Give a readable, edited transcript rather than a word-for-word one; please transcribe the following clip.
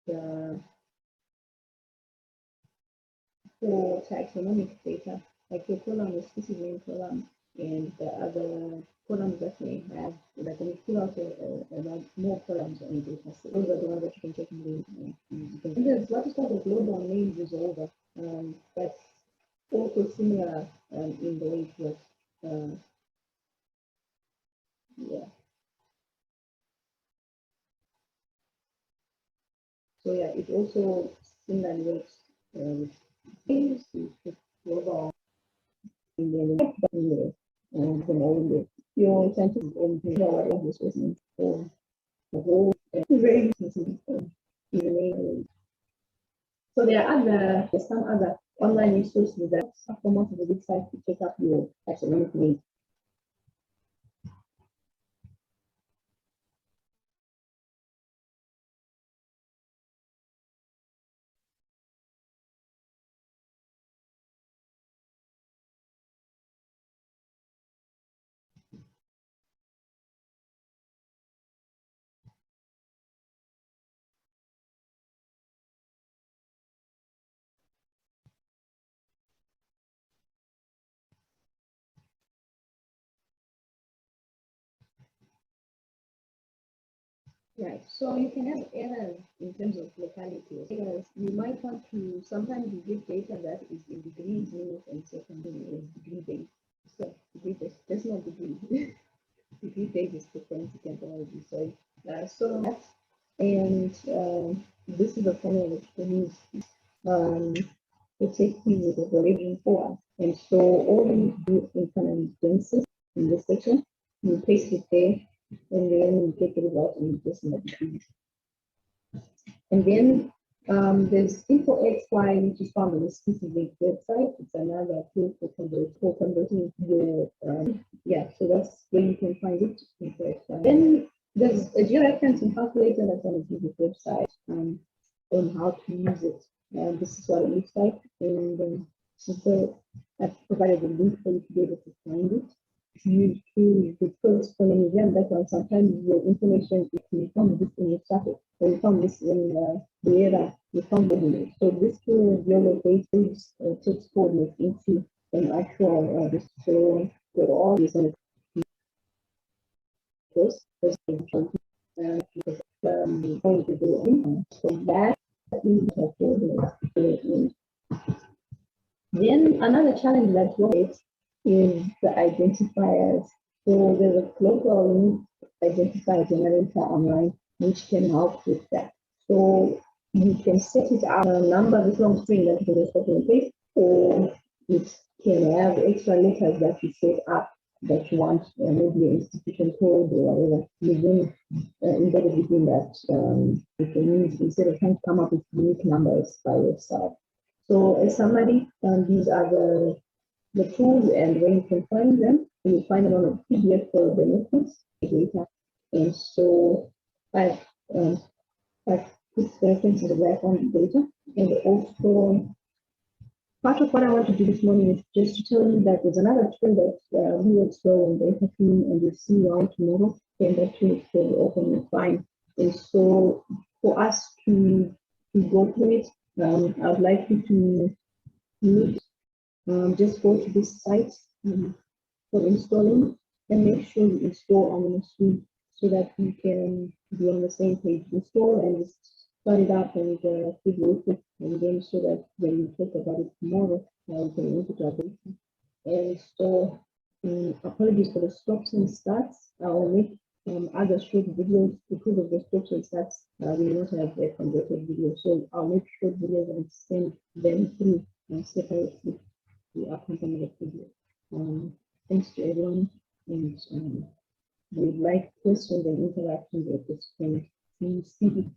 the for taxonomic data, like your column is species name column, and the other columns that may have, like when you pull out more columns on data, so those are the ones that you can take and and there's what is called a global name resolver. That's also similar in the way it works. Yeah. So yeah, it also similarly works with things, with global in the your scientific and resources for the whole very so there's some other online resources that come out of the website to check up your taxonomic needs. Right. So you can have errors in terms of locality. Because you might want to sometimes you get data that is in degrees, minutes, and seconds is degree based. So degree based, that's not degree. Degree based is different technology. So that's and this is a formula that you can use to take you with the religion for us. And so all we do in kind of density in this section, you paste it there, and then you get the result and you just multiply. And then there's InfoXY, which is found on the specific website. It's another tool for converting your, yeah, so that's where you can find it. InfoXY. Then there's a georeferencing calculator that's on the specific website on how to use it. This is what it looks like. And so I've provided a link for you to be able to find it. You choose the first from a museum background, sometimes your information is you found this in your static, or you found this in the era you found it. So this will geolocate these text coordinates into an actual so for all these and this is going to do so that is the coordinates. Then another challenge that we face is the identifiers. So there's a global identifier generator online which can help with that. So you can set it up a number this long string that you can just copy and paste, or it can have extra letters that you set up that you want, maybe an institution code or whatever, within embedded within that you can use instead of trying to come up with unique numbers by yourself. So as summary, these are the tools and where you can find them. You find them on a PDF for the reference data. And so I've put the reference in the graph on the data. And also part of what I want to do this morning is just to tell you that there's another tool that we will explore in the data team and you'll see why tomorrow. And that tool is called Open and Find. And so for us to go through it, I would like you to just go to this site for installing and make sure you install on the machine so that you can be on the same page. Install and just start it up and keep working and then so that when we talk about it tomorrow, we can link it to our data. And so apologies for the stops and starts. I'll make other short videos because of the stops and starts. We will not have a converted video, so I'll make short videos and send them through separately to accompany the video. Thanks to everyone, and we would like questions and interactions at this point. See you.